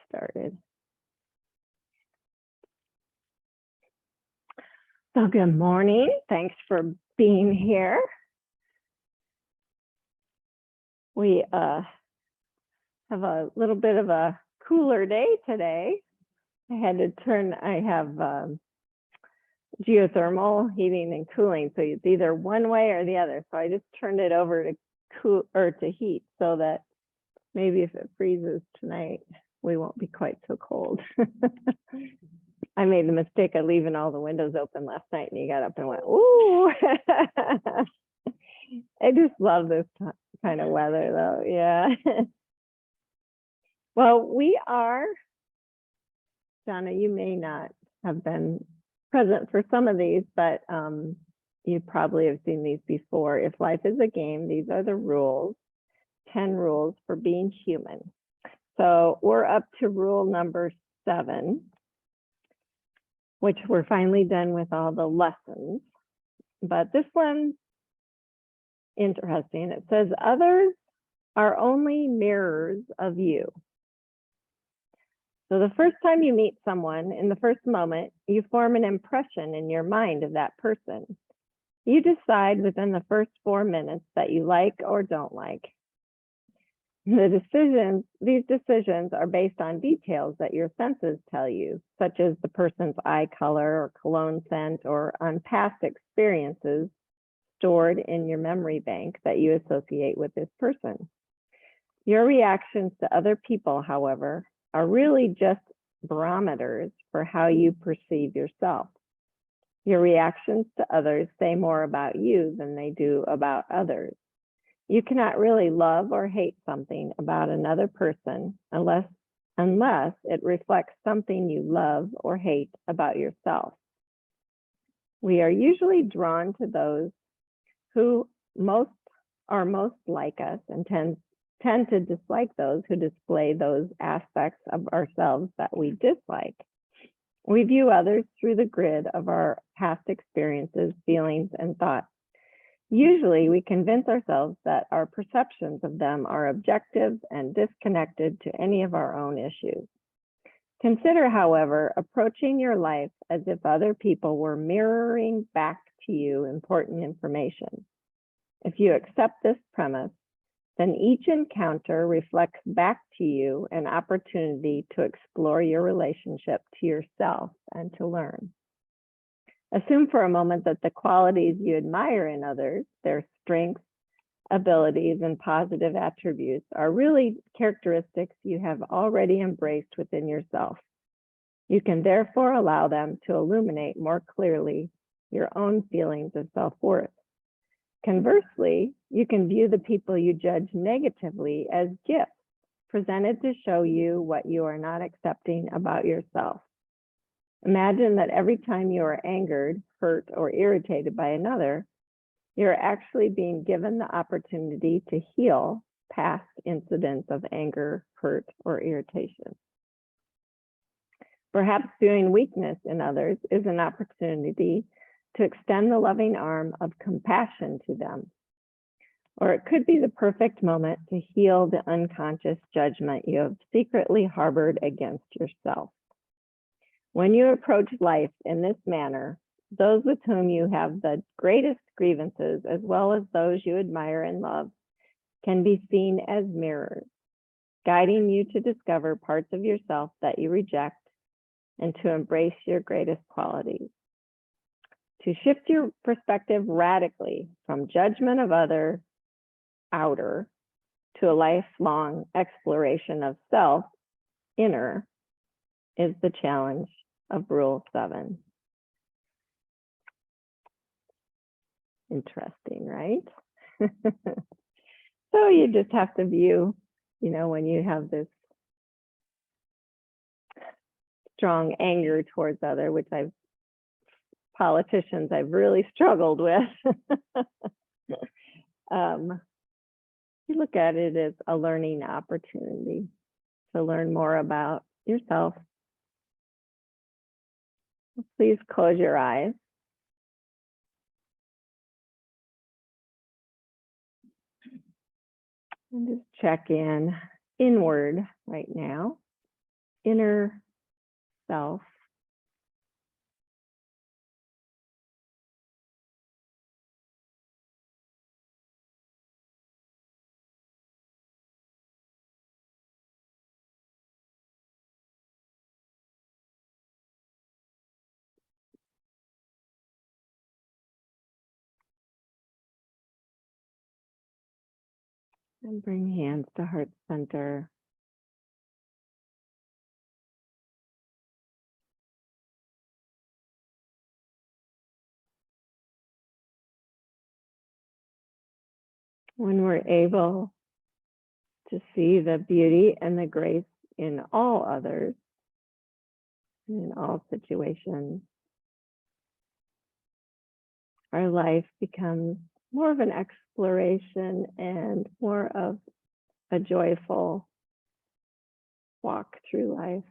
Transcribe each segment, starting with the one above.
started. So good morning. Thanks for being here. We have a little bit of a cooler day today. I have geothermal heating and cooling, so it's either one way or the other. So I just turned it over to cool or to heat so that maybe if it freezes tonight, we won't be quite so cold. I made the mistake of leaving all the windows open last night, and you got up and went, ooh. I just love this kind of weather, though. Yeah. Well, we are, Donna, you may not have been present for some of these, but you probably have seen these before. If life is a game, these are the rules, 10 rules for being human. So we're up to rule number 7, which we're finally done with all the lessons. But this one's interesting. It says, others are only mirrors of you. So the first time you meet someone, in the first moment, you form an impression in your mind of that person. You decide within the first 4 minutes that you like or don't like. These decisions are based on details that your senses tell you, such as the person's eye color or cologne scent, or on past experiences stored in your memory bank that you associate with this person. Your reactions to other people, however, are really just barometers for how you perceive yourself. Your reactions to others say more about you than they do about others. You cannot really love or hate something about another person unless it reflects something you love or hate about yourself. We are usually drawn to those who are most like us, and tend to dislike those who display those aspects of ourselves that we dislike. We view others through the grid of our past experiences, feelings, and thoughts. Usually, we convince ourselves that our perceptions of them are objective and disconnected to any of our own issues. Consider, however, approaching your life as if other people were mirroring back to you important information. If you accept this premise, then each encounter reflects back to you an opportunity to explore your relationship to yourself and to learn. Assume for a moment that the qualities you admire in others, their strengths, abilities, and positive attributes, are really characteristics you have already embraced within yourself. You can therefore allow them to illuminate more clearly your own feelings of self-worth. Conversely, you can view the people you judge negatively as gifts presented to show you what you are not accepting about yourself. Imagine that every time you are angered, hurt, or irritated by another, you're actually being given the opportunity to heal past incidents of anger, hurt, or irritation. Perhaps viewing weakness in others is an opportunity to extend the loving arm of compassion to them. Or it could be the perfect moment to heal the unconscious judgment you have secretly harbored against yourself. When you approach life in this manner, those with whom you have the greatest grievances, as well as those you admire and love, can be seen as mirrors, guiding you to discover parts of yourself that you reject and to embrace your greatest qualities. To shift your perspective radically from judgment of outer, to a lifelong exploration of self, inner, is the challenge of Rule 7. Interesting, right? So you just have to view, when you have this strong anger towards other, which politicians I've really struggled with. You look at it as a learning opportunity to learn more about yourself. Please close your eyes. And just check inward right now. inner self. And bring hands to heart center. When we're able to see the beauty and the grace in all others, in all situations, our life becomes more of an exploration and more of a joyful walk through life.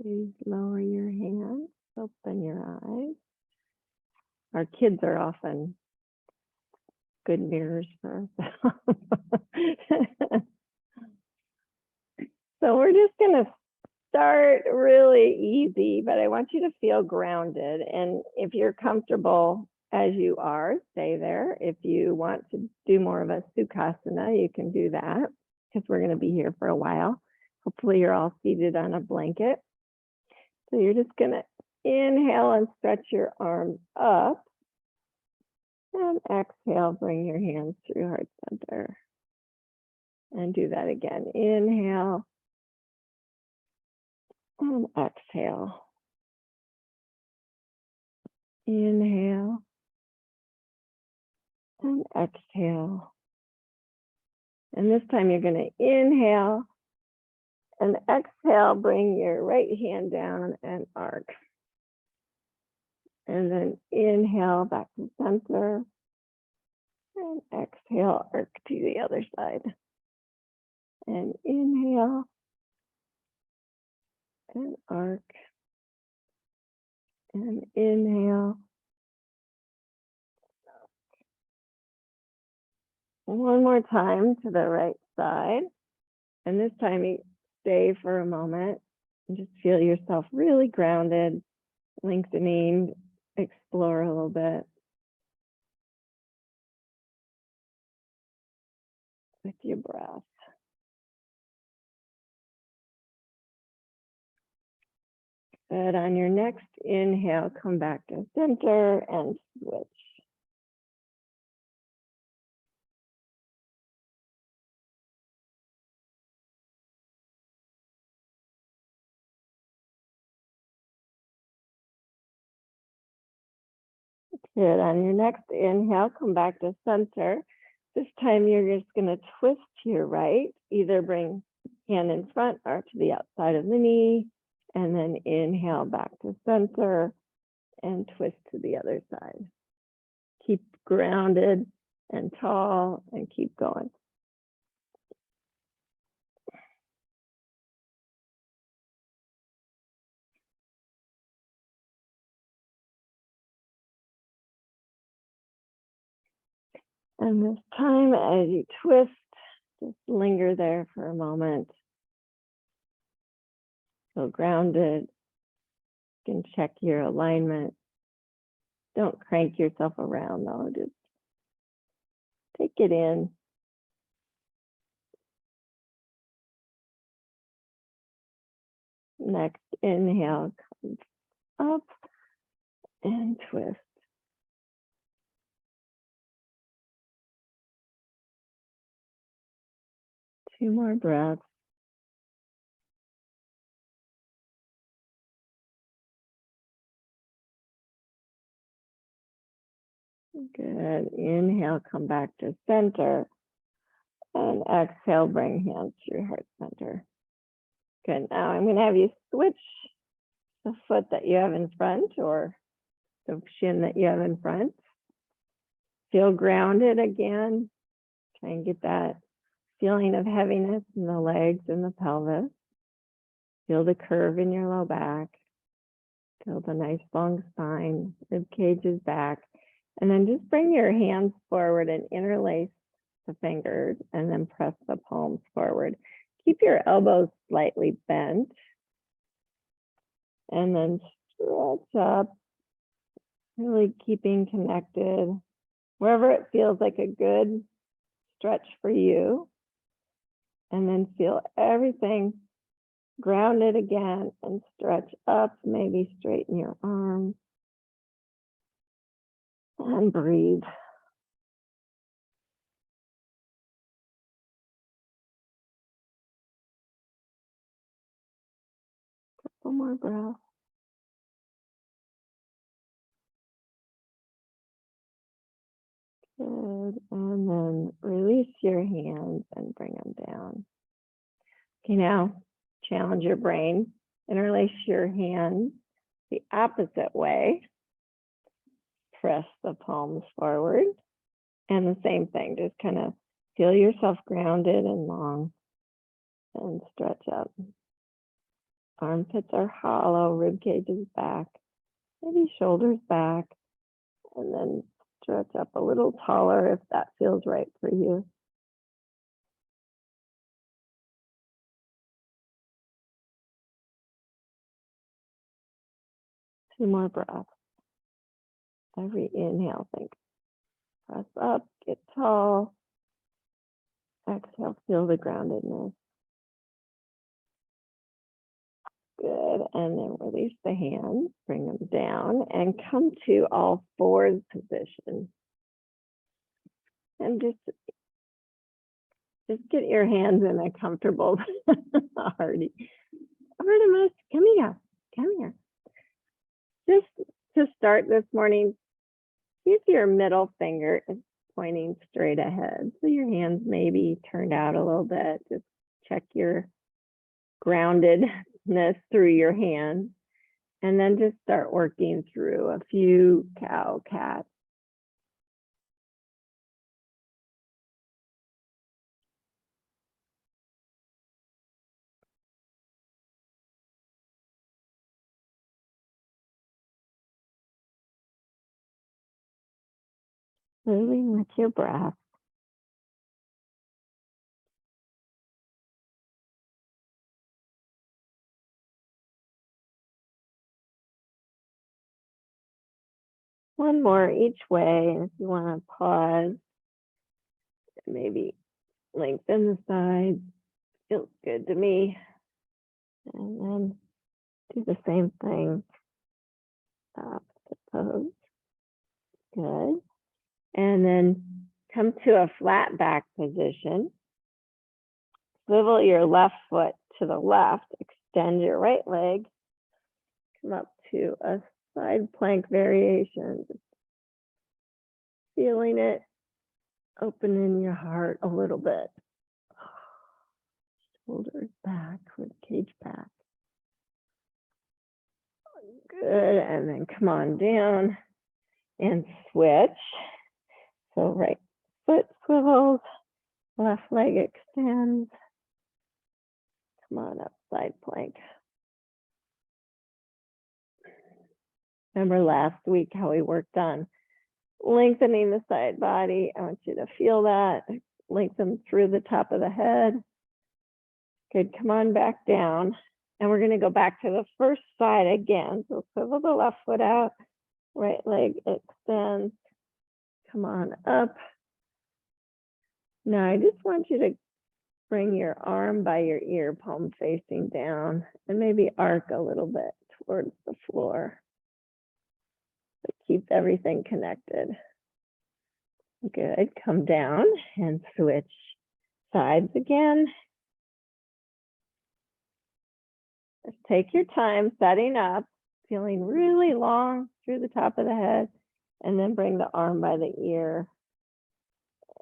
Please lower your hands, open your eyes. Our kids are often good mirrors for ourselves. So we're just going to start really easy, but I want you to feel grounded. And if you're comfortable as you are, stay there. If you want to do more of a Sukhasana, you can do that because we're going to be here for a while. Hopefully you're all seated on a blanket. So you're just going to inhale and stretch your arms up. And exhale, bring your hands through heart center. And do that again. Inhale. And exhale. Inhale. And exhale. And this time you're going to inhale and exhale, bring your right hand down and arc. And then inhale back to center. And exhale, arc to the other side. And inhale. And arc. And inhale. One more time to the right side. And this time you stay for a moment and just feel yourself really grounded, lengthening, explore a little bit with your breath. Good. On your next inhale, come back to center and switch. Good. On your next inhale, come back to center. This time you're just going to twist to your right. Either bring hand in front or to the outside of the knee, and then inhale back to center and twist to the other side. Keep grounded and tall and keep going. And this time as you twist, just linger there for a moment. Feel grounded. You can check your alignment. Don't crank yourself around though, just take it in. Next inhale, comes up and twist. Two more breaths. Good. Inhale, come back to center. And exhale, bring hands through heart center. Good. Now I'm going to have you switch the foot that you have in front or the shin that you have in front. Feel grounded again. Try and get that feeling of heaviness in the legs and the pelvis. Feel the curve in your low back. Feel the nice long spine. Rib cage is back. And then just bring your hands forward and interlace the fingers and then press the palms forward. Keep your elbows slightly bent and then stretch up, really keeping connected wherever it feels like a good stretch for you. And then feel everything grounded again and stretch up, maybe straighten your arms and breathe. Couple more breaths. Good. And then release your hands and bring them down. Okay, now challenge your brain. Interlace your hands the opposite way. Press the palms forward. And the same thing, just kind of feel yourself grounded and long and stretch up. Armpits are hollow, rib cage is back, maybe shoulders back, and then stretch up a little taller if that feels right for you. Two more breaths. Every inhale, think, press up, get tall. Exhale, feel the groundedness. Good, and then release the hands, bring them down, and come to all fours position. And just get your hands in a comfortable Artemis, come here. Just to start this morning, see if your middle finger is pointing straight ahead. So your hands maybe turned out a little bit. Just check your groundedness through your hands. And then just start working through a few cow cats. Moving with your breath. One more each way. If you want to pause, maybe lengthen the sides. Feels good to me. And then do the same thing. Opposite pose. Good. And then come to a flat back position. Swivel your left foot to the left. Extend your right leg. Come up to a side plank variation. Just feeling it. Opening your heart a little bit. Shoulders back, rib cage back. Good, and then come on down and switch. So right foot swivels, left leg extends. Come on up, side plank. Remember last week how we worked on lengthening the side body? I want you to feel that. Lengthen through the top of the head. Good, come on back down. And we're gonna go back to the first side again. So swivel the left foot out, right leg extends. Come on up. Now I just want you to bring your arm by your ear, palm facing down, and maybe arc a little bit towards the floor. But keep everything connected. Good, come down and switch sides again. Just take your time setting up, feeling really long through the top of the head, and then bring the arm by the ear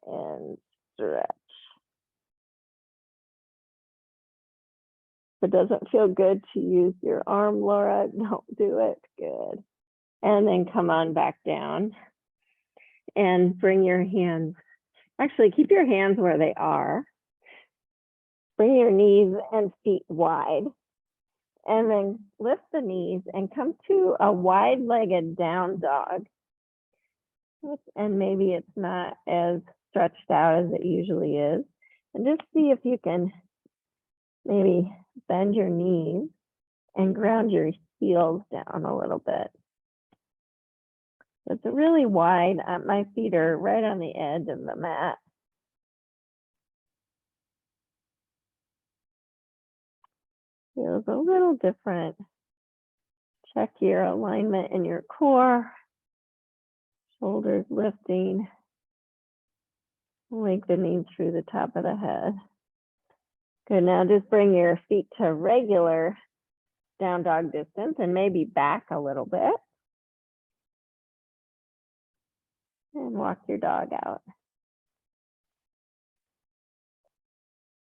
and stretch. If it doesn't feel good to use your arm, Laura, don't do it. Good. And then come on back down and bring your hands. Actually, keep your hands where they are. Bring your knees and feet wide. And then lift the knees and come to a wide-legged down dog. And maybe it's not as stretched out as it usually is. And just see if you can maybe bend your knees and ground your heels down a little bit. It's really wide. My feet are right on the edge of the mat. Feels a little different. Check your alignment in your core. Shoulders lifting, lengthening through the top of the head. Good, now just bring your feet to regular down dog distance and maybe back a little bit. And walk your dog out.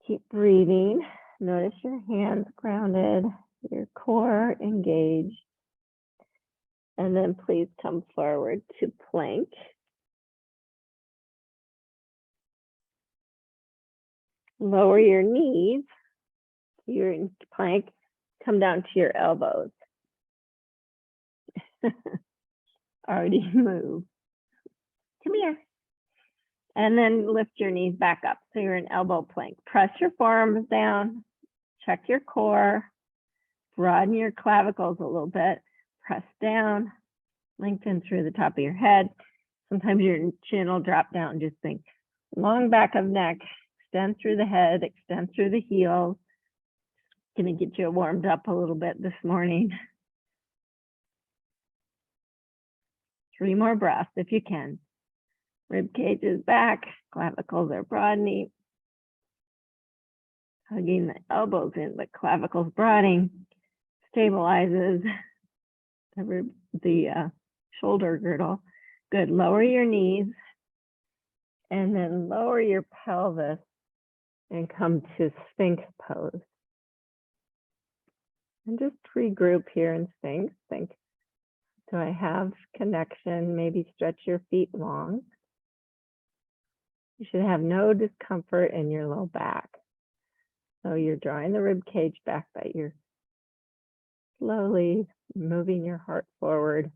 Keep breathing. Notice your hands grounded, your core engaged. And then please come forward to plank. Lower your knees. You're in plank. Come down to your elbows. Already moved. Come here. And then lift your knees back up. So you're in elbow plank. Press your forearms down. Check your core. Broaden your clavicles a little bit. Press down. Lengthen through the top of your head. Sometimes your chin will drop down. Just think long back of neck. Extend through the head. Extend through the heels. Gonna get you warmed up a little bit this morning. 3 more breaths if you can. Rib cage is back, clavicles are broadening. Hugging the elbows in, but clavicles broadening. Stabilizes the shoulder girdle. Good, lower your knees. And then lower your pelvis and come to Sphinx pose. And just regroup here in Sphinx. Think, do I have connection? Maybe stretch your feet long. You should have no discomfort in your low back. So you're drawing the rib cage back, but you're slowly moving your heart forward,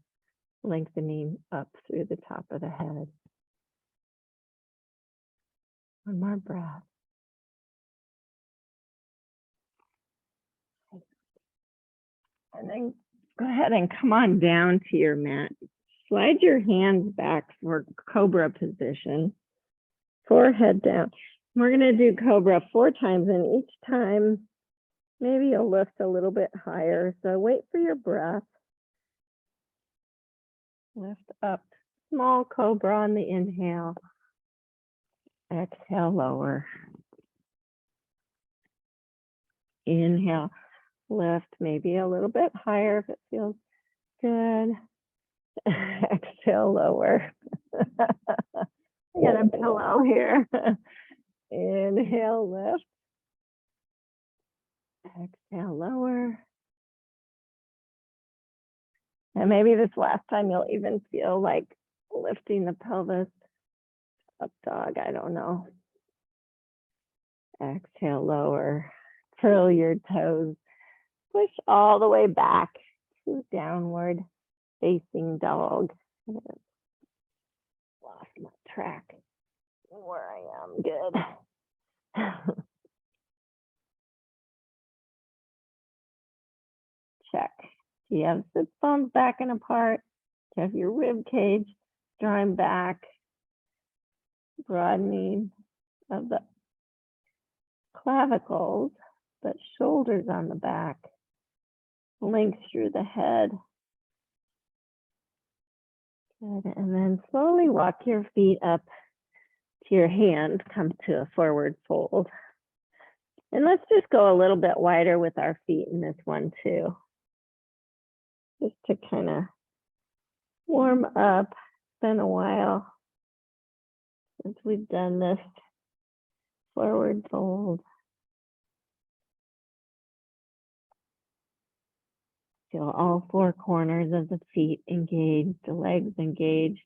lengthening up through the top of the head. One more breath. And then go ahead and come on down to your mat. Slide your hands back for cobra position. Forehead down. We're going to do cobra 4 times, and each time maybe you'll lift a little bit higher. So wait for your breath. Lift up. Small cobra on the inhale. Exhale, lower. Inhale, lift maybe a little bit higher if it feels good. Exhale, lower. I got a pillow here. Inhale, lift. Exhale, lower. And maybe this last time you'll even feel like lifting the pelvis. Up dog, I don't know. Exhale, lower. Curl your toes. Push all the way back to downward facing dog. Lost my track where I am. Good. Check. Do you have sit bones back and apart? Do you have your rib cage drawing back? Broadening of the clavicles, but shoulders on the back. Length through the head. Good. And then slowly walk your feet up to your hands. Come to a forward fold. And let's just go a little bit wider with our feet in this one too. Just to kind of warm up. It's been a while since we've done this forward fold. Feel all 4 corners of the feet engaged, the legs engaged.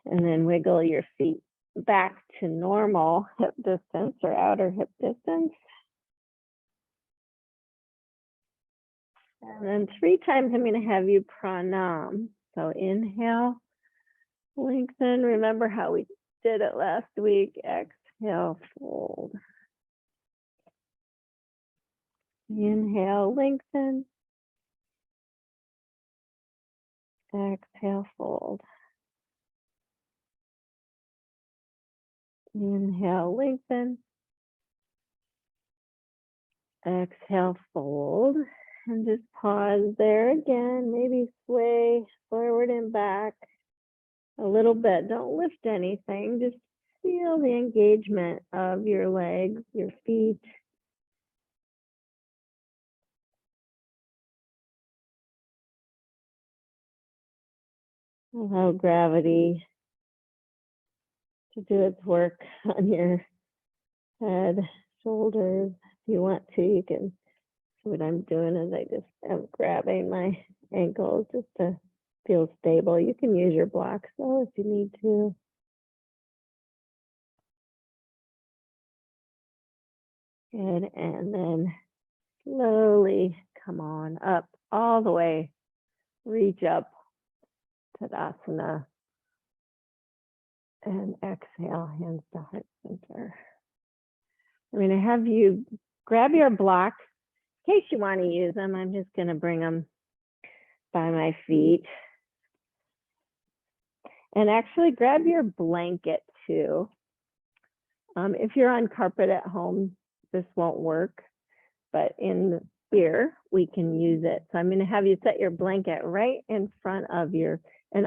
And then wiggle your feet back to normal hip distance or outer hip distance. And then 3 times I'm going to have you pranam. So inhale, lengthen. Remember how we did it last week. Exhale, fold. Inhale, lengthen. Exhale, fold. Inhale, lengthen. Exhale, fold. And just pause there again. Maybe sway forward and back a little bit. Don't lift anything. Just feel the engagement of your legs, your feet. Allow gravity to do its work on your head, shoulders. If you want to, you can. What I'm doing is I just am grabbing my ankles just to feel stable. You can use your blocks though if you need to. Good, and then slowly come on up all the way. Reach up, Tadasana. And exhale, hands to heart center. I'm going to have you grab your blocks. In case you want to use them, I'm just going to bring them by my feet. And actually grab your blanket too. If you're on carpet at home, this won't work, but in here, we can use it. So I'm going to have you set your blanket right in front of your, and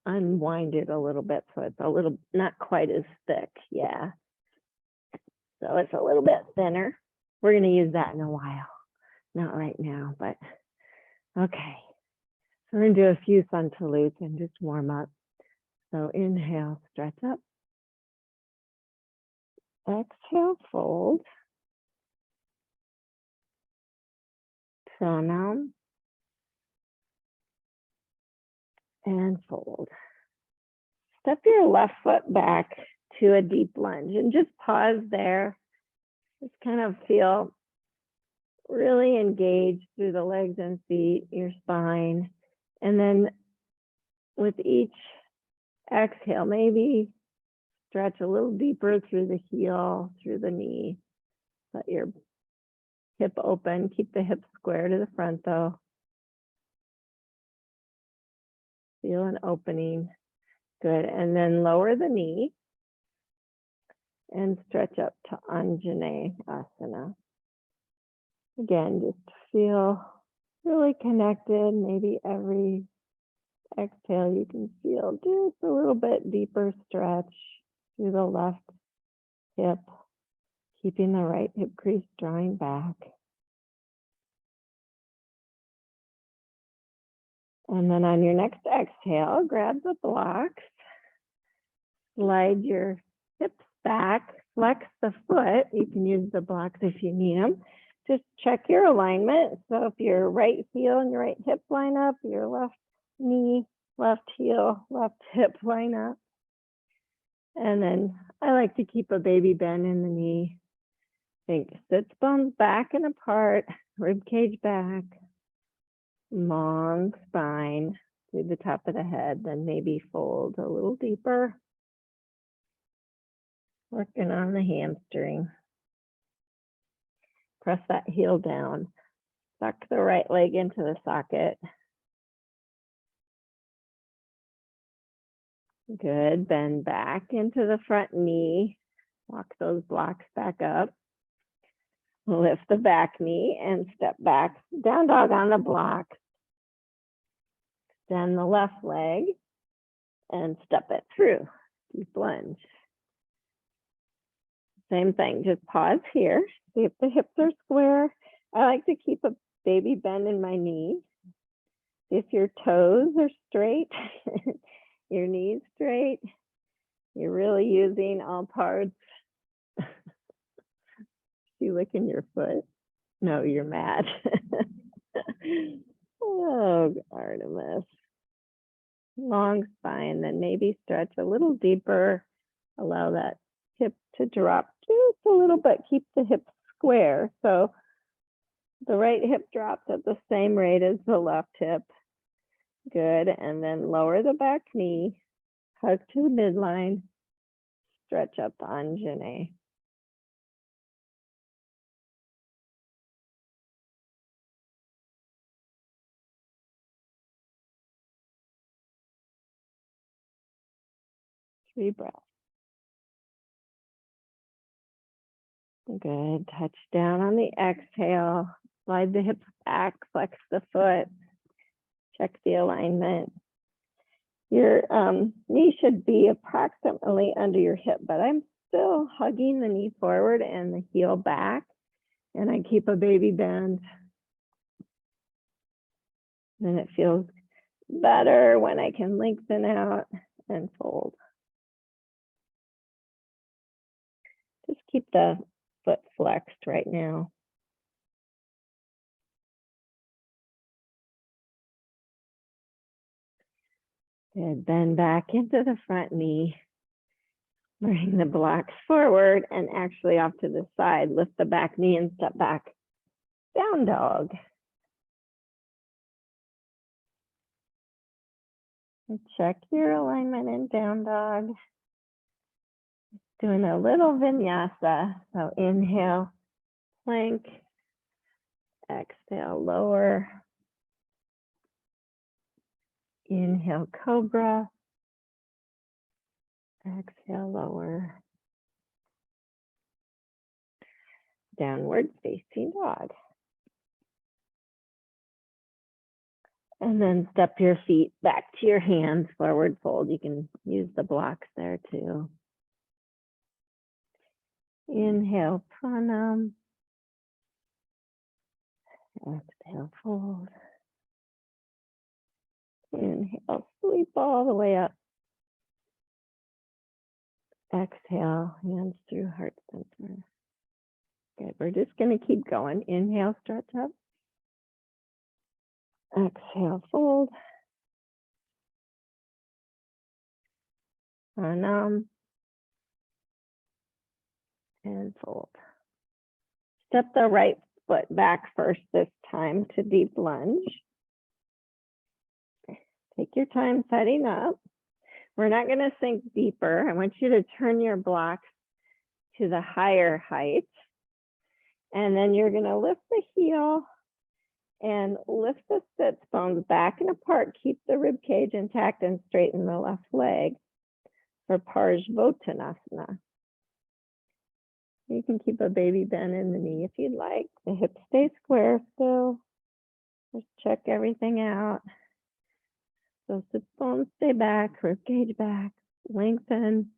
unwind it a little bit so it's a little, not quite as thick. Yeah. So it's a little bit thinner. We're going to use that in a while. Not right now, but okay. So we're going to do a few sun salutes and just warm up. So inhale, stretch up. Exhale, fold. Pranam. And fold. Step your left foot back to a deep lunge and just pause there. Just kind of feel really engaged through the legs and feet, your spine. And then with each exhale, maybe stretch a little deeper through the heel, through the knee. Let your hip open. Keep the hips square to the front though. Feel an opening. Good. And then lower the knee and stretch up to Anjane Asana. Again, just feel really connected. Maybe every exhale you can feel just a little bit deeper stretch through the left hip, keeping the right hip crease drawing back. And then on your next exhale, grab the blocks, slide your hips back, flex the foot. You can use the blocks if you need them. Just check your alignment. So if your right heel and your right hip line up, your left knee, left heel, left hip line up. And then I like to keep a baby bend in the knee. Think sits bones back and apart, rib cage back, long spine through the top of the head, then maybe fold a little deeper. Working on the hamstring. Press that heel down. Suck the right leg into the socket. Good. Bend back into the front knee. Walk those blocks back up. Lift the back knee and step back. Down dog on the block. Extend the left leg and step it through. Deep lunge. Same thing, just pause here. See if the hips are square. I like to keep a baby bend in my knee. If your toes are straight, your knees straight, you're really using all parts. You licking your foot? No, you're mad. Oh, Artemis. Long spine, then maybe stretch a little deeper. Allow that hip to drop just a little bit. Keep the hips square. So The right hip drops at the same rate as the left hip. Good, and then lower the back knee, hug to the midline, stretch up the Anjane. Three breaths. Good, touch down on the exhale, slide the hips back, flex the foot, check the alignment. Your knee should be approximately under your hip, but I'm still hugging the knee forward and the heel back, and I keep a baby bend. And it feels better when I can lengthen out and fold. Just keep the foot flexed right now. Good, bend back into the front knee. Bring the blocks forward and actually off to the side. Lift the back knee and step back. Down dog. And check your alignment in down dog. Doing a little vinyasa. So inhale, plank. Exhale, lower. Inhale, cobra. Exhale, lower. Downward facing dog. And then step your feet back to your hands, forward fold. You can use the blocks there too. Inhale, pranam. Exhale, fold. Inhale, sweep all the way up. Exhale, hands through heart center. Good, we're just going to keep going. Inhale, stretch up. Exhale, fold. Pranam. And fold. Step the right foot back first this time to deep lunge. Take your time setting up. We're not going to sink deeper. I want you to turn your blocks to the higher height. And then you're going to lift the heel and lift the sits bones back and apart. Keep the rib cage intact and straighten the left leg for Parsvottanasana. You can keep a baby bend in the knee if you'd like. The hips stay square still. Just check everything out. So sits bones stay back, rib cage back, lengthen,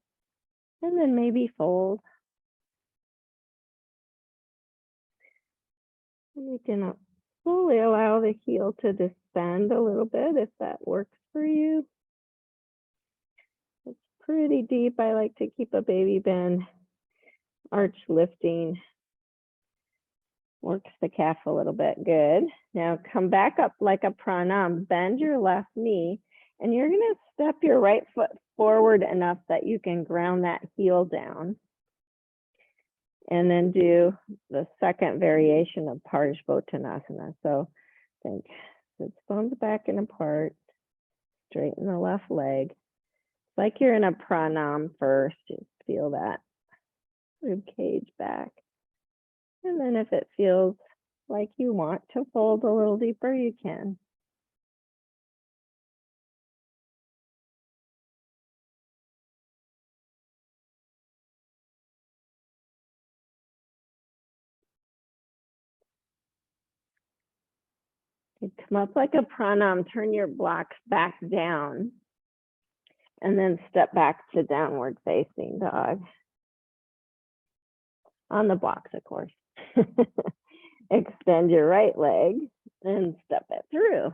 and then maybe fold. And you can slowly allow the heel to descend a little bit if that works for you. It's pretty deep. I like to keep a baby bend. Arch lifting works the calf a little bit. Good. Now come back up like a pranam. Bend your left knee, and you're going to step your right foot forward enough that you can ground that heel down. And then do the second variation of Parsvottanasana. So think sits bones back and apart, straighten the left leg. It's like you're in a pranam first. Just feel that rib cage back. And then if it feels like you want to fold a little deeper, you can. You come up like a pranam, turn your blocks back down, and then step back to downward facing dog. On the blocks, of course. Extend your right leg and step it through.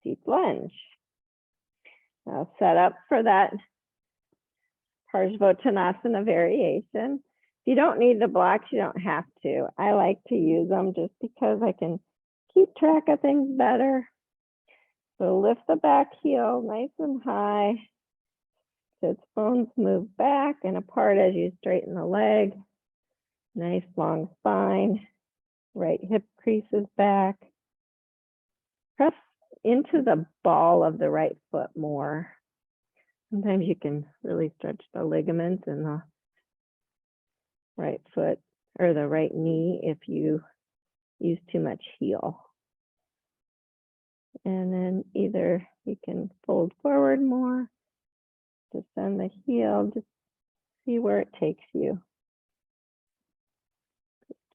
Deep lunge. Now set up for that Parsvottanasana variation. If you don't need the blocks, you don't have to. I like to use them just because I can keep track of things better. So lift the back heel nice and high. Sits bones move back and apart as you straighten the leg. Nice long spine. Right hip creases back. Press into the ball of the right foot more. Sometimes you can really stretch the ligaments in the right foot or the right knee if you use too much heel. And then either you can fold forward more, descend the heel, just see where it takes you.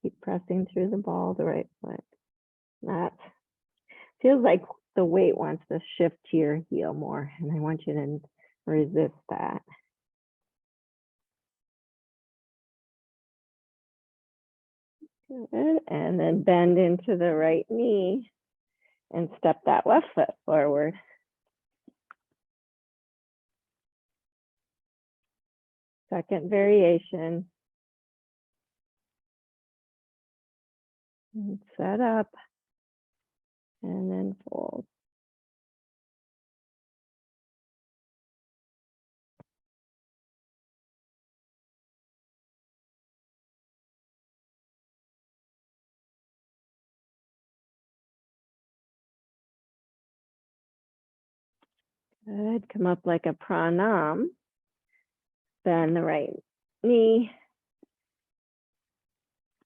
Keep pressing through the ball of the right foot. That feels like the weight wants to shift to your heel more, and I want you to resist that. Good, and then bend into the right knee and step that left foot forward. Second variation. And set up and then fold. Good, come up like a pranam. Bend the right knee.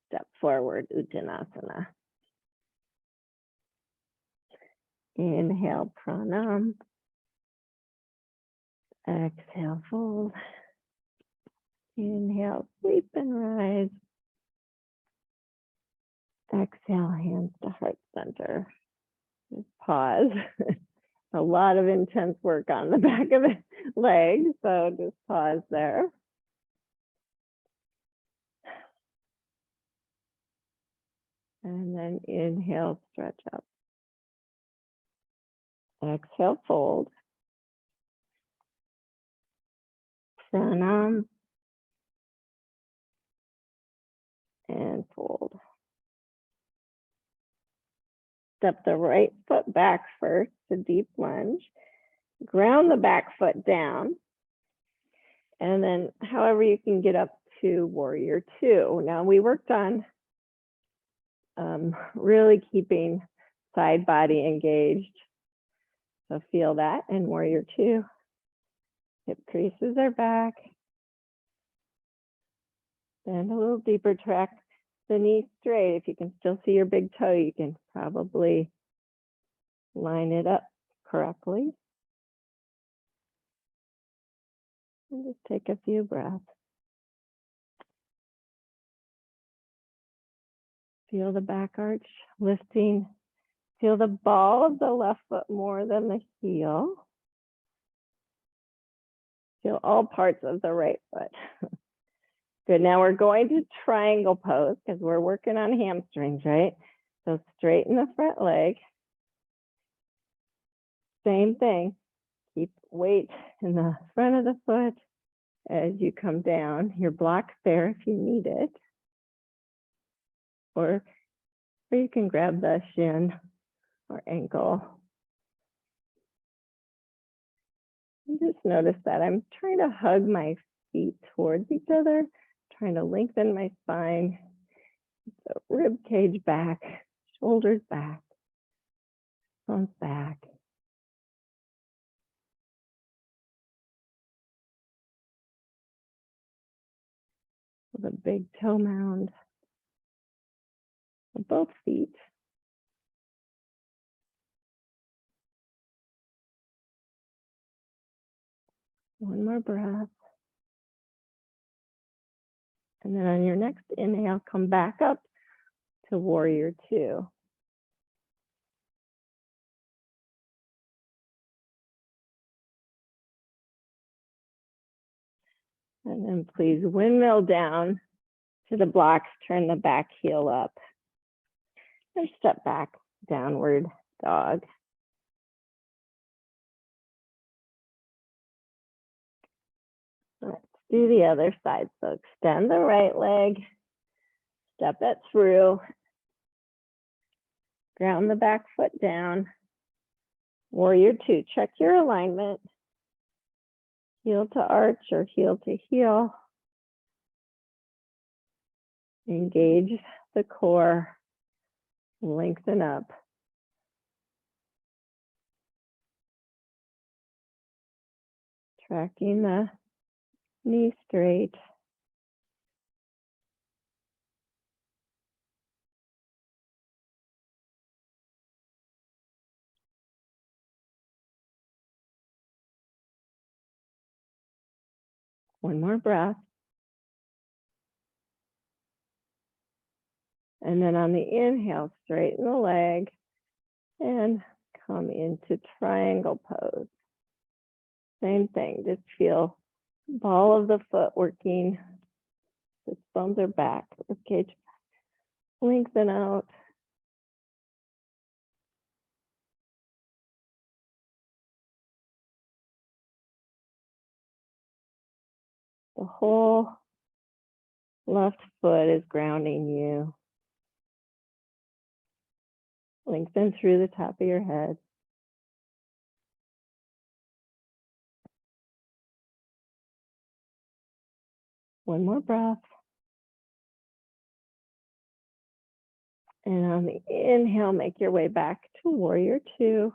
Step forward, Uttanasana. Inhale, pranam. Exhale, fold. Inhale, sweep and rise. Exhale, hands to heart center. Just pause. A lot of intense work on the back of the leg, so just pause there. And then inhale, stretch up. Exhale, fold. Pranam. And fold. Step the right foot back first to deep lunge. Ground the back foot down. And then however you can get up to warrior two. Now we worked on really keeping side body engaged. So feel that in warrior two. Hip creases are back. Bend a little deeper, track the knee straight. If you can still see your big toe, you can probably line it up correctly. And just take a few breaths. Feel the back arch lifting. Feel the ball of the left foot more than the heel. Feel all parts of the right foot. Good, now we're going to triangle pose because we're working on hamstrings, right? So straighten the front leg. Same thing, keep weight in the front of the foot as you come down. Your block's there if you need it. Or you can grab the shin or ankle. And just notice that I'm trying to hug my feet towards each other, trying to lengthen my spine. So rib cage back, shoulders back, bones back. With a big toe mound of both feet. One more breath. And then on your next inhale, come back up to warrior two. And then please windmill down to the blocks, turn the back heel up. And step back, downward dog. Let's do the other side. So extend the right leg, step it through, ground the back foot down. Warrior two, check your alignment. Heel to arch or heel to heel. Engage the core. Lengthen up. Tracking the knee straight. One more breath. And then on the inhale, straighten the leg and come into triangle pose. Same thing, just feel the ball of the foot working. The bones are back, ribcage lengthen out. The whole left foot is grounding you. Lengthen through the top of your head. One more breath. And on the inhale, make your way back to warrior two.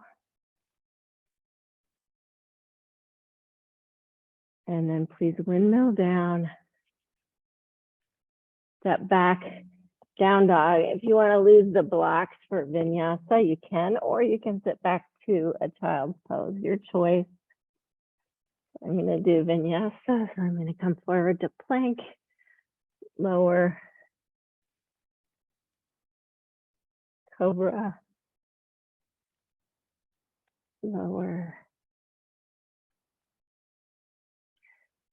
And then please windmill down. Step back, down dog. If you want to lose the blocks for vinyasa, you can, or you can sit back to a child's pose, your choice. I'm going to do vinyasa, so I'm going to come forward to plank, lower, cobra, lower,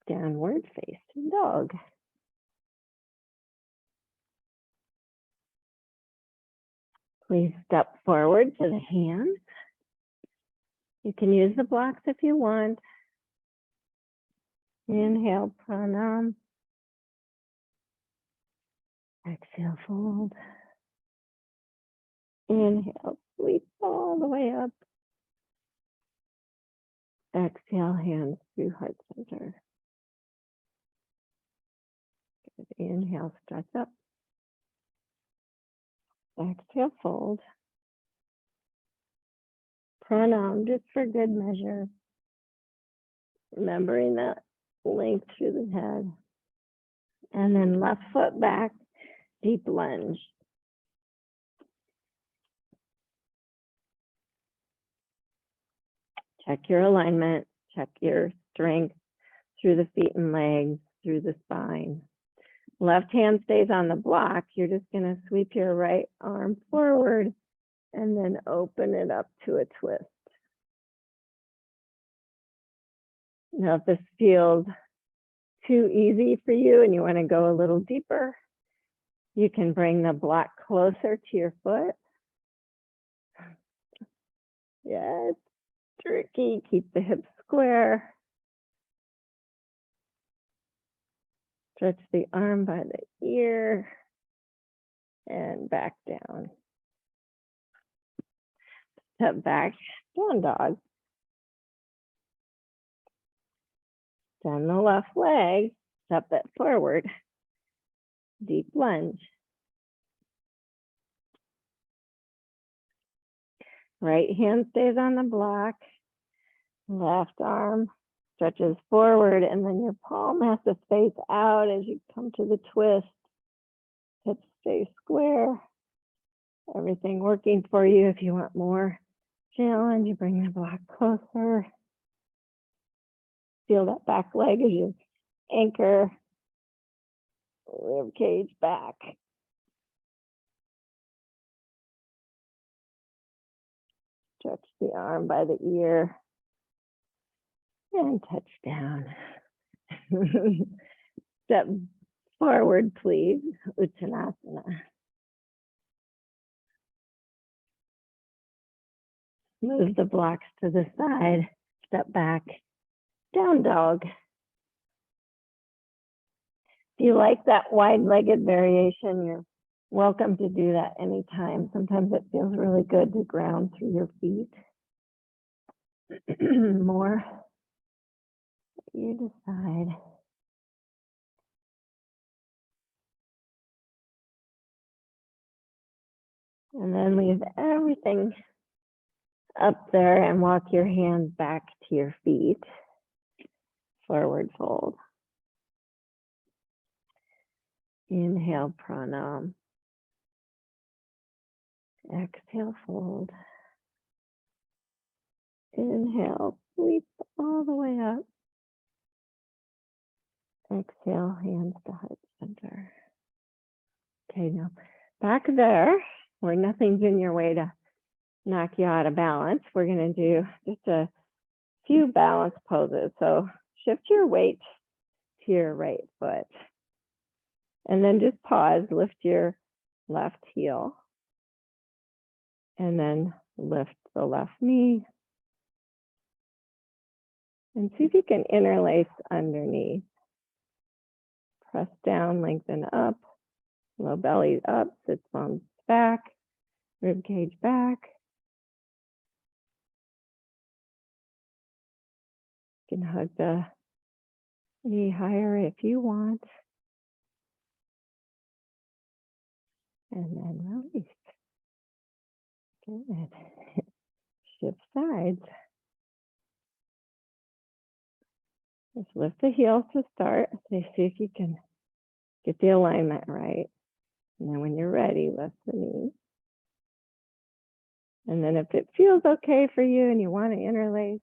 downward facing dog. Please step forward to the hands. You can use the blocks if you want. Inhale, pranam. Exhale, fold. Inhale, sweep all the way up. Exhale, hands through heart center. Good. Inhale, stretch up. Exhale, fold. Pranam, just for good measure. Remembering that length through the head. And then left foot back, deep lunge. Check your alignment, check your strength through the feet and legs, through the spine. Left hand stays on the block. You're just going to sweep your right arm forward and then open it up to a twist. Now, if this feels too easy for you and you want to go a little deeper, you can bring the block closer to your foot. Yeah, it's tricky. Keep the hips square. Stretch the arm by the ear and back down. Step back, down dog. Down the left leg, step it forward. Deep lunge. Right hand stays on the block. Left arm stretches forward, and then your palm has to face out as you come to the twist. Hips stay square. Everything working for you. If you want more challenge, you bring the block closer. Feel that back leg as you anchor. Rib cage back. Stretch the arm by the ear. And touch down. Step forward, please. Uttanasana. Move the blocks to the side. Step back. Down dog. If you like that wide-legged variation, you're welcome to do that anytime. Sometimes it feels really good to ground through your feet. More. You decide. And then leave everything up there and walk your hands back to your feet. Forward fold. Inhale, pranam. Exhale, fold. Inhale, sweep all the way up. Exhale, hands to heart center. Okay, now back there, where nothing's in your way to knock you out of balance, we're going to do just a few balance poses. So shift your weight to your right foot. And then just pause, lift your left heel. And then lift the left knee. And see if you can interlace underneath. Press down, lengthen up, low belly up, sits bones back, rib cage back. You can hug the knee higher if you want. And then release. Good. Shift sides. Just lift the heels to start. See if you can get the alignment right. And then when you're ready, lift the knee. And then if it feels okay for you and you want to interlace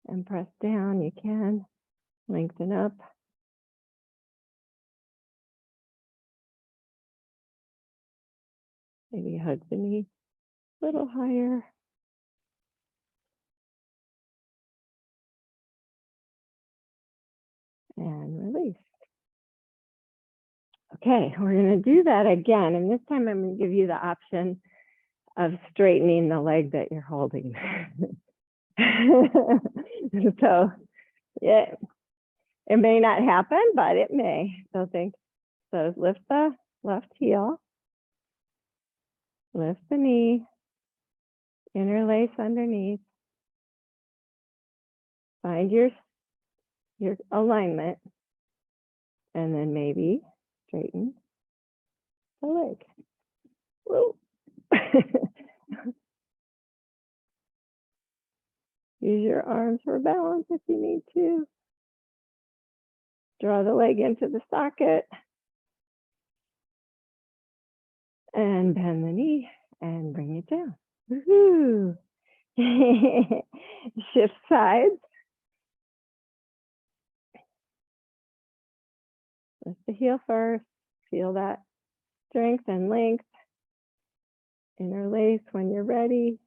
and press down, you can. Lengthen up. Maybe hug the knee a little higher. And release. Okay, we're going to do that again. And this time I'm going to give you the option of straightening the leg that you're holding. So yeah, it may not happen, but it may. So lift the left heel, lift the knee, interlace underneath, find your alignment, and then maybe straighten the leg. Whoa. Use your arms for balance if you need to. Draw the leg into the socket. And bend the knee and bring it down. Woohoo! Shift sides. Lift the heel first. Feel that strength and length. Interlace when you're ready.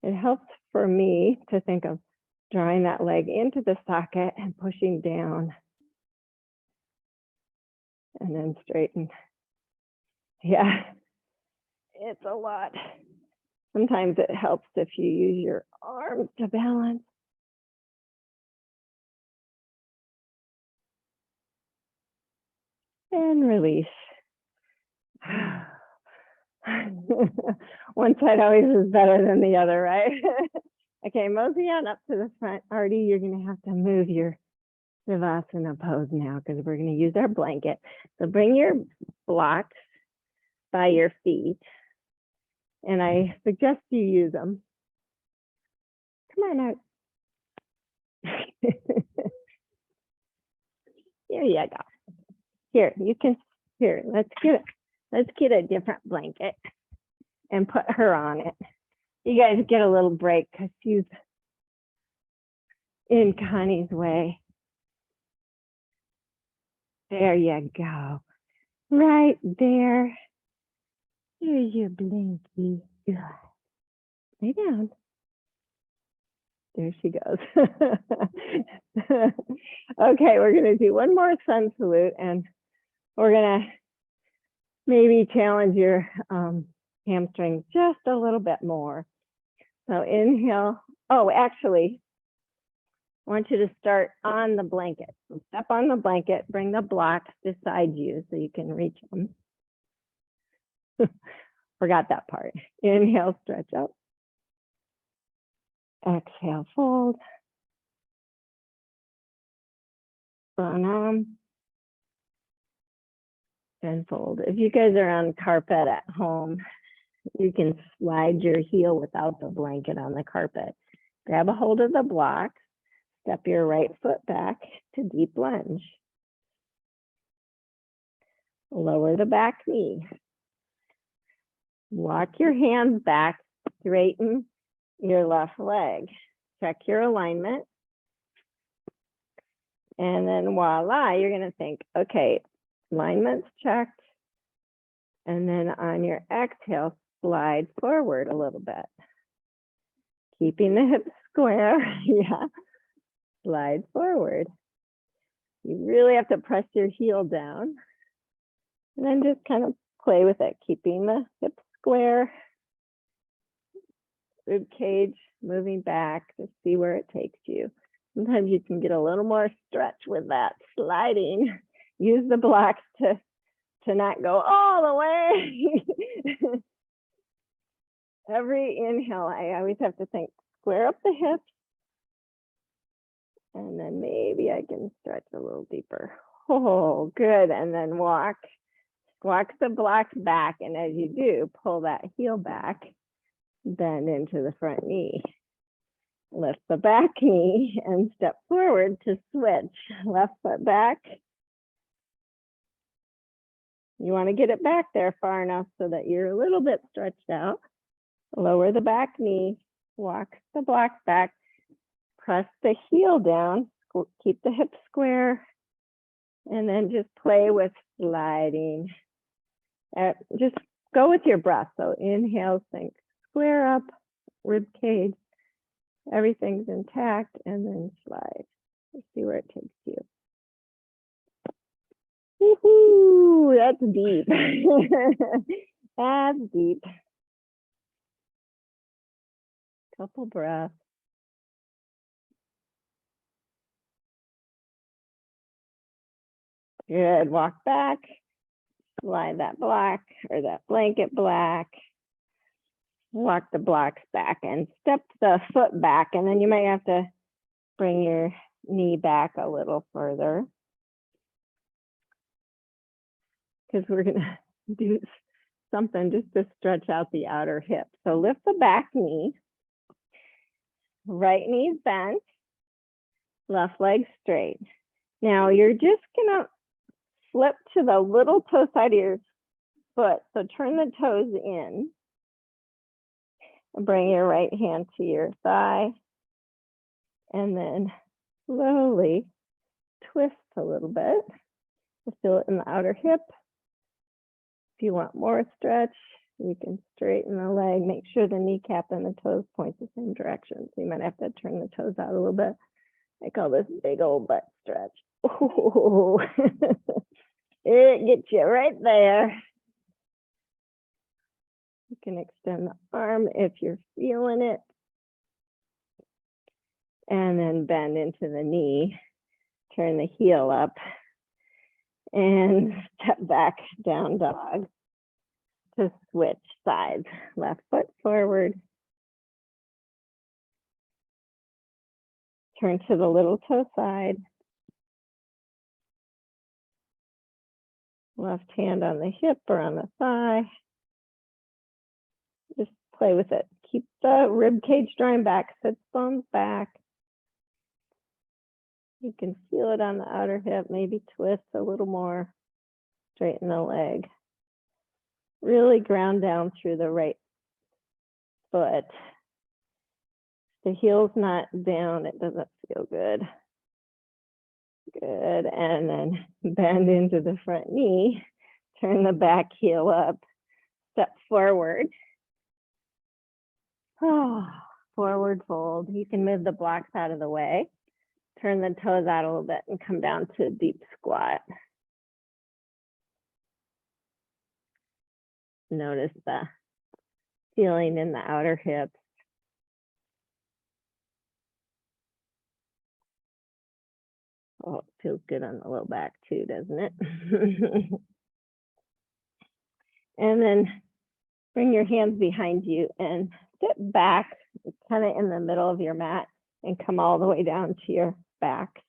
It helps for me to think of drawing that leg into the socket and pushing down. And then straighten. Yeah, it's a lot. Sometimes it helps if you use your arms to balance. And release. One side always is better than the other, right? Okay, mosey on up to the front. Artie, you're going to have to move your Savasana pose now because we're going to use our blanket. So bring your blocks by your feet. And I suggest you use them. Come on out. Here you go. Here, you can, here, let's get a different blanket and put her on it. You guys get a little break because she's in Connie's way. There you go. Right there. Here's your blankie. Good. Lay down. There she goes. Okay, we're going to do one more sun salute and we're going to maybe challenge your hamstrings just a little bit more. So inhale. Oh, actually, I want you to start on the blanket. So step on the blanket, bring the blocks beside you so you can reach them. Forgot that part. Inhale, stretch up. Exhale, fold. Pranam. and fold. If you guys are on carpet at home, you can slide your heel without the blanket on the carpet. Grab a hold of the block, step your right foot back to deep lunge. Lower the back knee. Walk your hands back, straighten your left leg. Check your alignment. And then voila, you're gonna think, okay, alignment's checked. And then on your exhale, slide forward a little bit. Keeping the hips square, yeah. Slide forward. You really have to press your heel down. And then just kind of play with it, keeping the hips square. Rib cage moving back to see where it takes you. Sometimes you can get a little more stretch with that sliding. Use the blocks to not go all the way. Every inhale, I always have to think, square up the hips. And then maybe I can stretch a little deeper. Oh, good. And then walk the blocks back. And as you do, pull that heel back, bend into the front knee. Lift the back knee and step forward to switch. Left foot back. You want to get it back there far enough so that you're a little bit stretched out. Lower the back knee, walk the blocks back, press the heel down, keep the hips square, and then just play with sliding. Just go with your breath. So inhale, think square up, rib cage, everything's intact, and then slide. Let's see where it takes you. Woohoo! That's deep. That's deep. Couple breaths. Good. Walk back. Slide that block or that blanket black. Walk the blocks back and step the foot back. And then you might have to bring your knee back a little further, because we're going to do something just to stretch out the outer hip. So lift the back knee. Right knee's bent. Left leg straight. Now you're just going to flip to the little toe side of your foot. So turn the toes in. Bring your right hand to your thigh. And then slowly twist a little bit. Feel it in the outer hip. If you want more stretch, you can straighten the leg. Make sure the kneecap and the toes point the same direction. So you might have to turn the toes out a little bit. I call this big old butt stretch. Oh, it gets you right there. You can extend the arm if you're feeling it. And then bend into the knee. Turn the heel up. And step back, down dog. To switch sides. Left foot forward. Turn to the little toe side. Left hand on the hip or on the thigh. Just play with it. Keep the rib cage drawing back, sits bones back. You can feel it on the outer hip, maybe twist a little more. Straighten the leg. Really ground down through the right foot. The heel's not down, it doesn't feel good. Good, and then bend into the front knee. Turn the back heel up. Step forward. Oh, forward fold. You can move the blocks out of the way. Turn the toes out a little bit and come down to a deep squat. Notice the feeling in the outer hips. Oh, it feels good on the low back too, doesn't it? And then bring your hands behind you and sit back, kind of in the middle of your mat, and come all the way down to your back.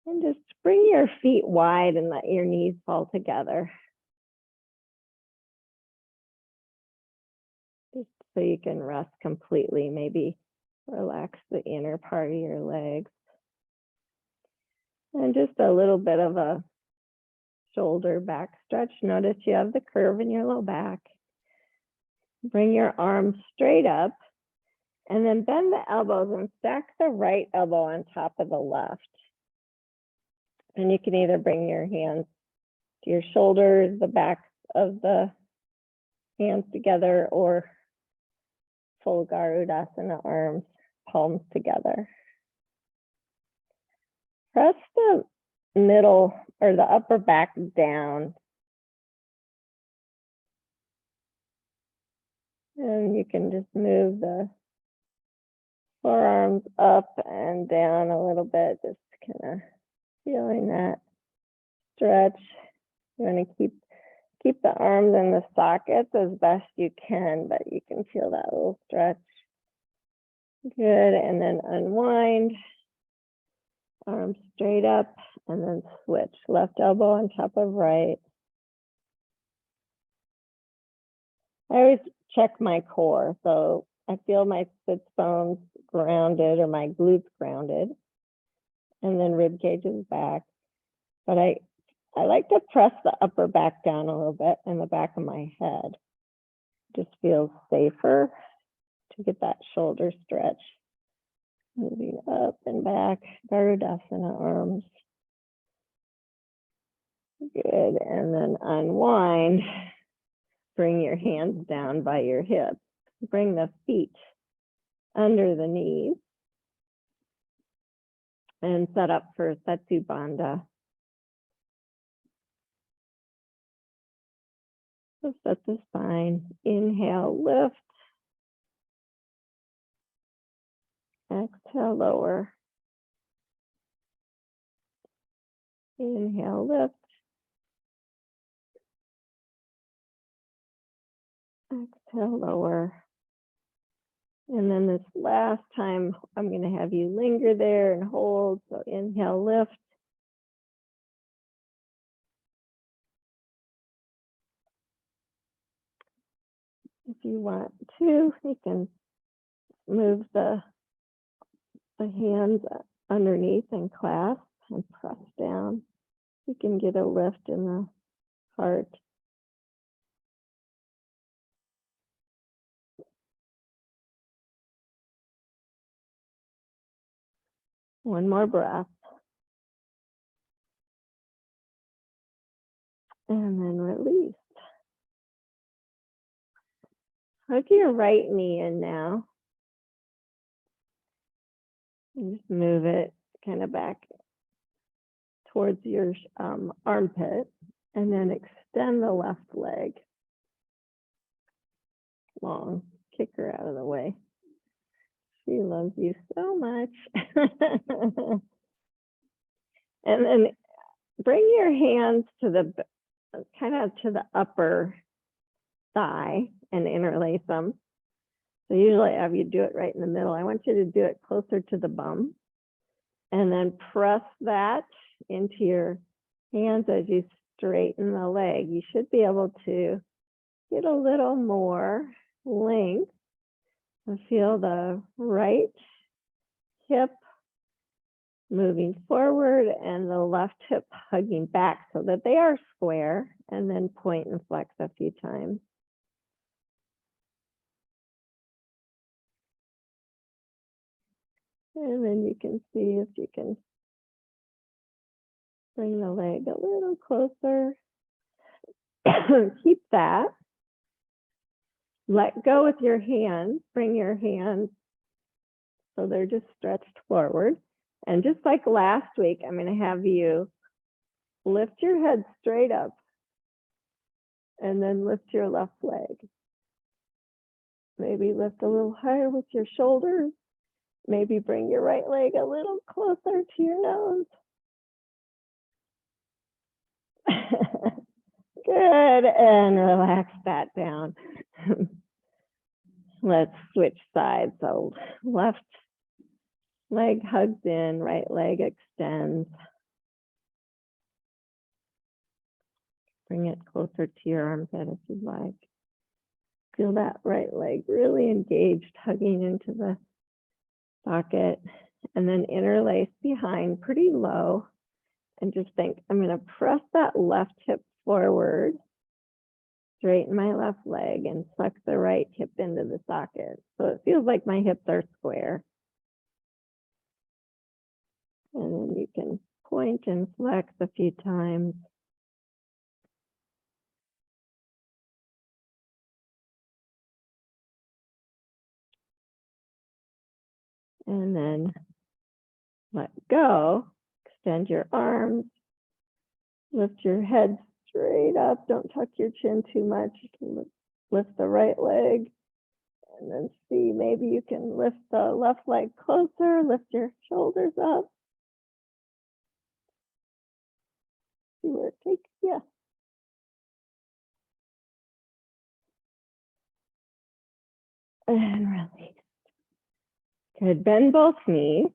And just bring your feet wide and let your knees fall together. Just so you can rest completely, maybe relax the inner part of your legs. And just a little bit of a shoulder back stretch. Notice you have the curve in your low back. Bring your arms straight up and then bend the elbows and stack the right elbow on top of the left. And you can either bring your hands to your shoulders, the backs of the hands together, or full Garudasana, arms, palms together. Press the middle or the upper back down. And you can just move the forearms up and down a little bit, just kind of feeling that stretch. You want to keep the arms in the sockets as best you can, but you can feel that little stretch. Good, and then unwind. Arms straight up, and then switch. Left elbow on top of right. I always check my core, so I feel my sits bones grounded or my glutes grounded, and then rib cage is back. But I like to press the upper back down a little bit in the back of my head. Just feels safer to get that shoulder stretch. Moving up and back, Garudasana arms. Good, and then unwind. Bring your hands down by your hips. Bring the feet under the knees. And set up for Setsu Bandha. So set the spine. Inhale, lift. Exhale, lower. Inhale, lift. Exhale, lower. And then this last time, I'm going to have you linger there and hold. So inhale, lift. If you want to, you can move the hands underneath and clasp and press down. You can get a lift in the heart. One more breath. And then release. Hook your right knee in now. And just move it kind of back towards your armpit. And then extend the left leg. Long. Kick her out of the way. She loves you so much. And then bring your hands to the kind of to the upper thigh and interlace them. So usually I have you do it right in the middle. I want you to do it closer to the bum. And then press that into your hands as you straighten the leg. You should be able to get a little more length and feel the right hip moving forward and the left hip hugging back so that they are square, and then point and flex a few times. And then you can see if you can bring the leg a little closer. Keep that. Let go with your hands. Bring your hands so they're just stretched forward. And just like last week, I'm going to have you lift your head straight up and then lift your left leg. Maybe lift a little higher with your shoulders. Maybe bring your right leg a little closer to your nose. Good, and relax that down. Let's switch sides. So left leg hugs in, right leg extends. Bring it closer to your armpit if you'd like. Feel that right leg really engaged, hugging into the socket, and then interlace behind pretty low. And just think, I'm going to press that left hip forward, straighten my left leg, and suck the right hip into the socket. So it feels like my hips are square. And then you can point and flex a few times. And then let go, extend your arms, lift your head straight up. Don't tuck your chin too much. Lift the right leg. And then see, maybe you can lift the left leg closer, lift your shoulders up. See where it takes you. And release. Good, bend both knees.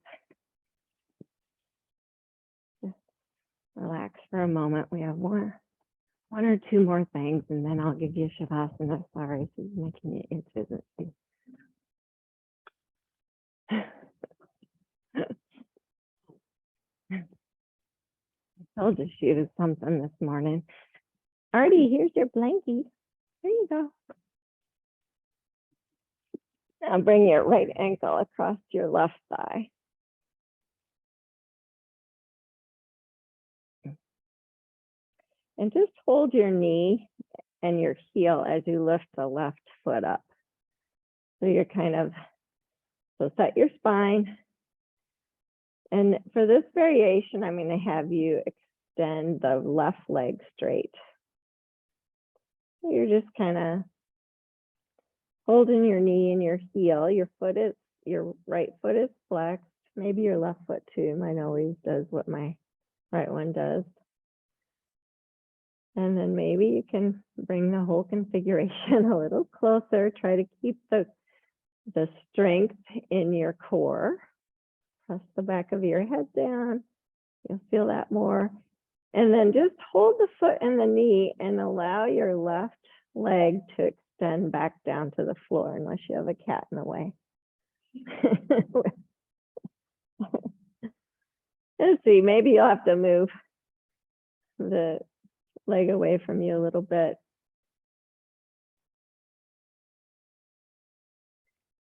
Just relax for a moment. We have one or two more things, and then I'll give you Shavasana. Sorry, this is making you itch, isn't it? I told you she was something this morning. Artie, here's your blankie. There you go. Now bring your right ankle across your left thigh. And just hold your knee and your heel as you lift the left foot up. So you're so set your spine. And for this variation, I'm going to have you extend the left leg straight. So you're just kind of holding your knee and your heel. Your right foot is flexed. Maybe your left foot too. Mine always does what my right one does. And then maybe you can bring the whole configuration a little closer. Try to keep the strength in your core. Press the back of your head down. You'll feel that more. And then just hold the foot and the knee and allow your left leg to extend back down to the floor unless you have a cat in the way. Let's see, maybe you'll have to move the leg away from you a little bit.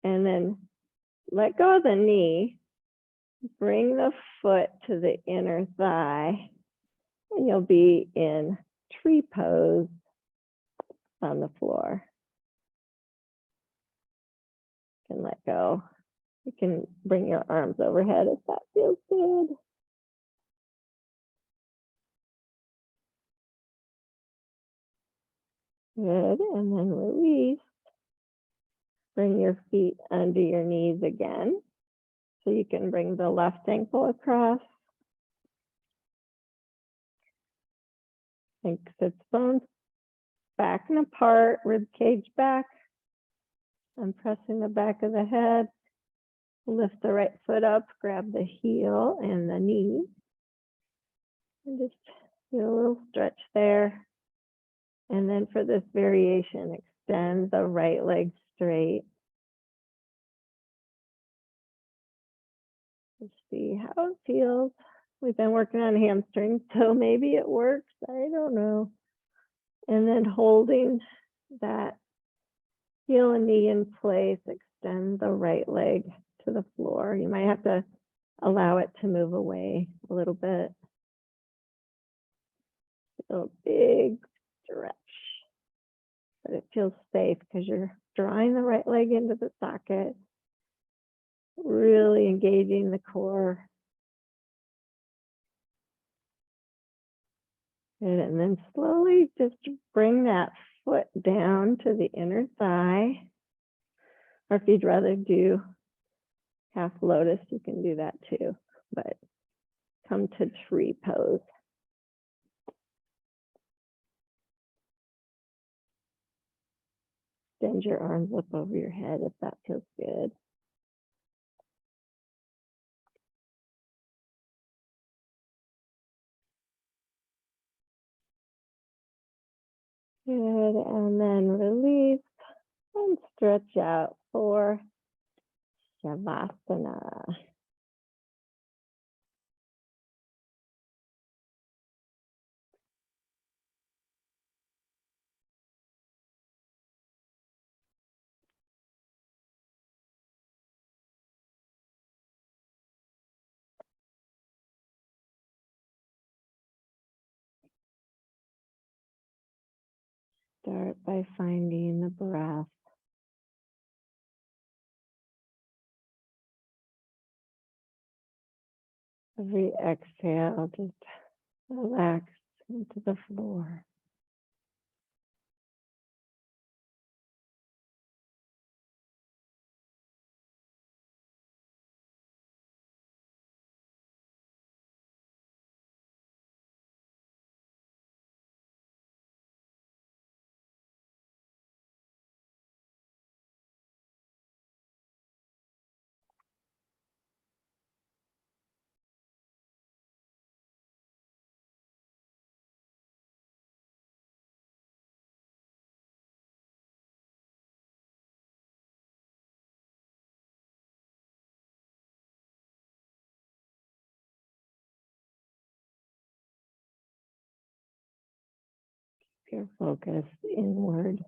And then let go of the knee. Bring the foot to the inner thigh, and you'll be in tree pose on the floor. You can let go. You can bring your arms overhead if that feels good. Good, and then release. Bring your feet under your knees again. So you can bring the left ankle across. And sit bones back and apart, rib cage back. I'm pressing the back of the head. Lift the right foot up, grab the heel and the knee. And just do a little stretch there. And then for this variation, extend the right leg straight. Let's see how it feels. We've been working on hamstrings, so maybe it works. I don't know. And then holding that heel and knee in place, extend the right leg to the floor. You might have to allow it to move away a little bit. Feel a big stretch, but it feels safe because you're drawing the right leg into the socket, really engaging the core. Good. And then slowly just bring that foot down to the inner thigh. Or if you'd rather do half lotus, you can do that too. But come to tree pose. Extend your arms up over your head if that feels good. Good, and then release and stretch out for Shavasana. Start by finding the breath. Every exhale, just relax into the floor. Your focus inward.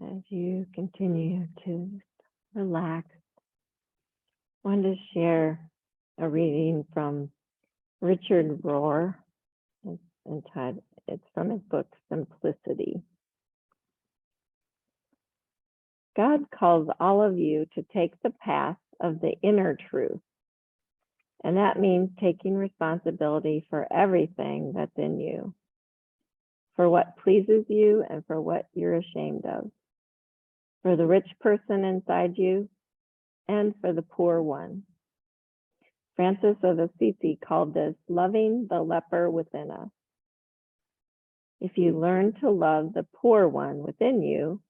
As you continue to relax, I want to share a reading from Richard Rohr. It's from his book, Simplicity. God calls all of you to take the path of the inner truth. And that means taking responsibility for everything that's in you, for what pleases you and for what you're ashamed of, for the rich person inside you and for the poor one. Francis of Assisi called this loving the leper within us. If you learn to love the poor one within you,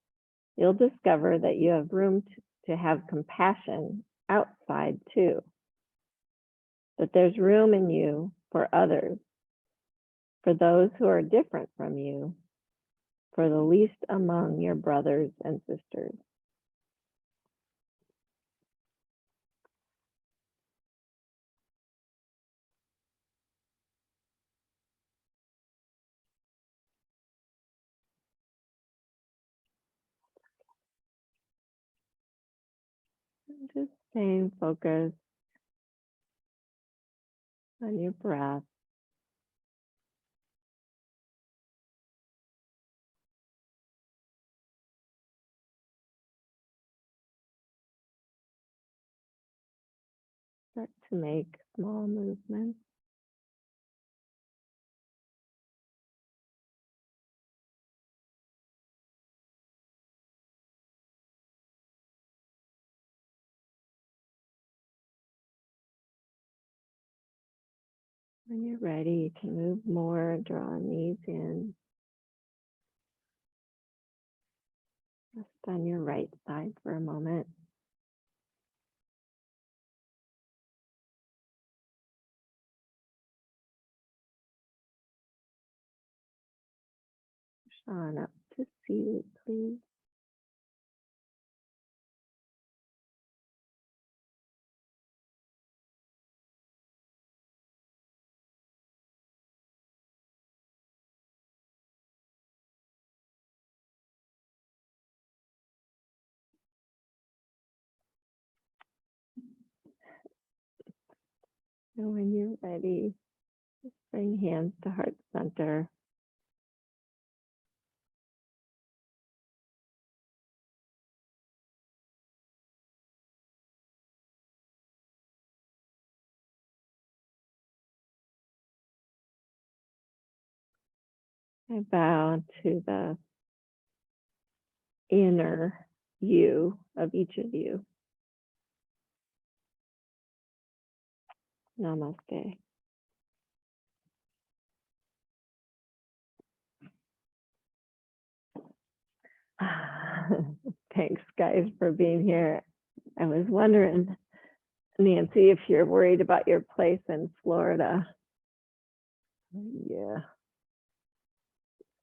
you'll discover that you have room to have compassion outside too. That there's room in you for others, for those who are different from you, for the least among your brothers and sisters. Just staying focused on your breath. Start to make small movements. When you're ready, you can move more, draw knees in. Rest on your right side for a moment. Push on up to seated, please. And when you're ready, just bring hands to heart center. I bow to the inner you of each of you. Namaste. Thanks, guys, for being here. I was wondering, Nancy, if you're worried about your place in Florida. Yeah.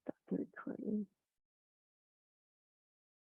Stop the recording.